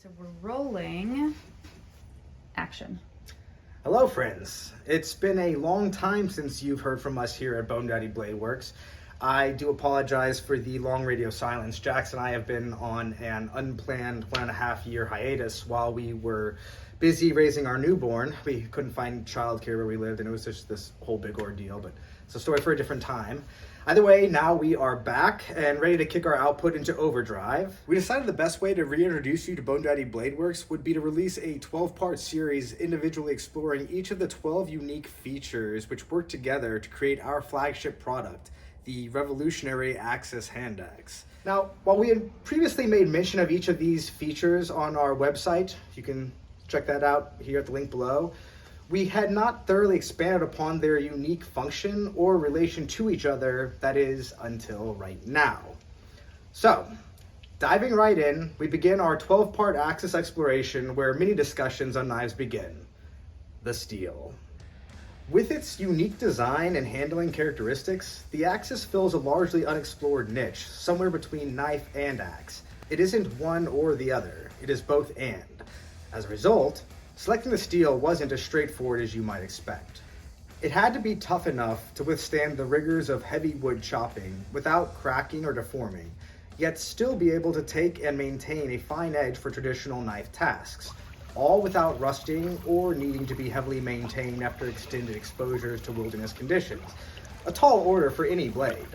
So we're rolling. Action. Hello friends, it's been a long time since you've heard from us here at Bone Daddy Blade WerX. I do apologize for the long radio silence. Jax and I have been on an unplanned 1.5 year hiatus while we were busy raising our newborn. We couldn't find childcare where we lived and it was just this whole big ordeal, but it's a story for a different time. Either way, now we are back and ready to kick our output into overdrive. We decided the best way to reintroduce you to Bone Daddy Blade WerX would be to release a 12-part series individually exploring each of the 12 unique features which work together to create our flagship product, the revolutionary Axxis Hand Axe. Now, while we had previously made mention of each of these features on our website, you can check that out here at the link below, we had not thoroughly expanded upon their unique function or relation to each other, that is, until right now. So, diving right in, we begin our 12-part Axxis exploration where many discussions on knives begin. The steel. With its unique design and handling characteristics, the Axxis fills a largely unexplored niche, somewhere between knife and axe. It isn't one or the other, it is both and. As a result, selecting the steel wasn't as straightforward as you might expect. It had to be tough enough to withstand the rigors of heavy wood chopping without cracking or deforming, yet still be able to take and maintain a fine edge for traditional knife tasks, all without rusting or needing to be heavily maintained after extended exposures to wilderness conditions. A tall order for any blade.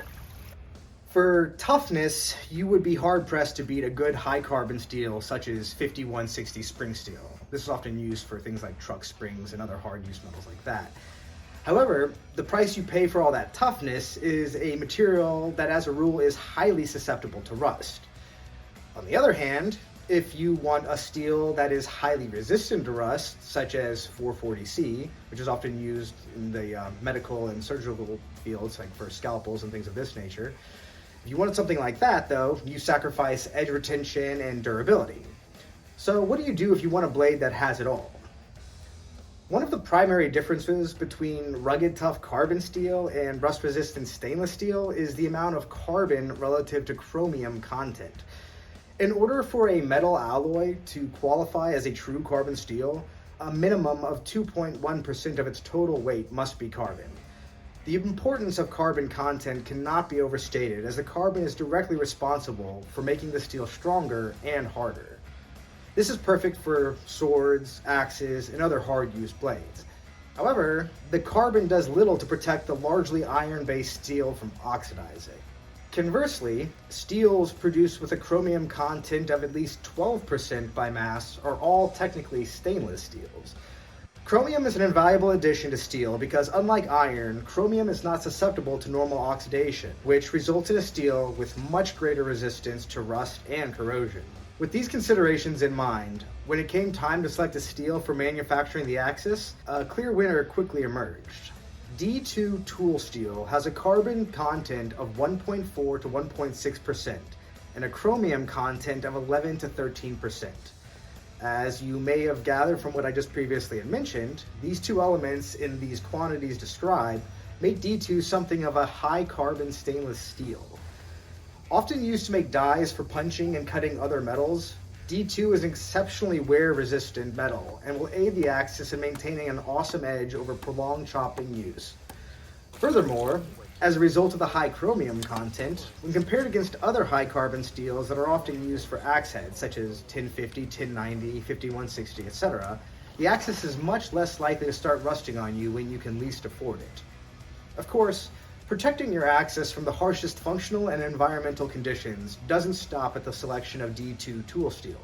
For toughness, you would be hard-pressed to beat a good high-carbon steel such as 5160 spring steel. This is often used for things like truck springs and other hard-use metals like that. However, the price you pay for all that toughness is a material that as a rule is highly susceptible to rust. On the other hand, if you want a steel that is highly resistant to rust, such as 440C, which is often used in the medical and surgical fields, like for scalpels and things of this nature, if you wanted something like that, though, you sacrifice edge retention and durability. So what do you do if you want a blade that has it all? One of the primary differences between rugged tough carbon steel and rust-resistant stainless steel is the amount of carbon relative to chromium content. In order for a metal alloy to qualify as a true carbon steel, a minimum of 2.1% of its total weight must be carbon. The importance of carbon content cannot be overstated, as the carbon is directly responsible for making the steel stronger and harder. This is perfect for swords, axes, and other hard-use blades. However, the carbon does little to protect the largely iron-based steel from oxidizing. Conversely, steels produced with a chromium content of at least 12% by mass are all technically stainless steels. Chromium is an invaluable addition to steel because, unlike iron, chromium is not susceptible to normal oxidation, which results in a steel with much greater resistance to rust and corrosion. With these considerations in mind, when it came time to select a steel for manufacturing the Axxis, a clear winner quickly emerged. D2 tool steel has a carbon content of 1.4 to 1.6% and a chromium content of 11 to 13%. As you may have gathered from what I just previously had mentioned, these two elements in these quantities described make D2 something of a high carbon stainless steel. Often used to make dies for punching and cutting other metals, D2 is an exceptionally wear resistant metal and will aid the Axxis in maintaining an awesome edge over prolonged chopping use. Furthermore, as a result of the high chromium content, when compared against other high carbon steels that are often used for axe heads, such as 1050, 1090, 5160, etc., the Axxis is much less likely to start rusting on you when you can least afford it. Of course, protecting your Axxis from the harshest functional and environmental conditions doesn't stop at the selection of D2 tool steel.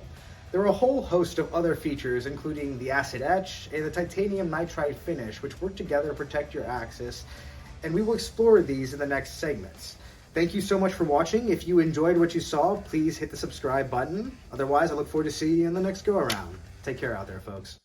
There are a whole host of other features, including the acid etch and the titanium nitride finish, which work together to protect your Axxis, and we will explore these in the next segments. Thank you so much for watching. If you enjoyed what you saw, please hit the subscribe button. Otherwise, I look forward to seeing you in the next go-around. Take care out there, folks.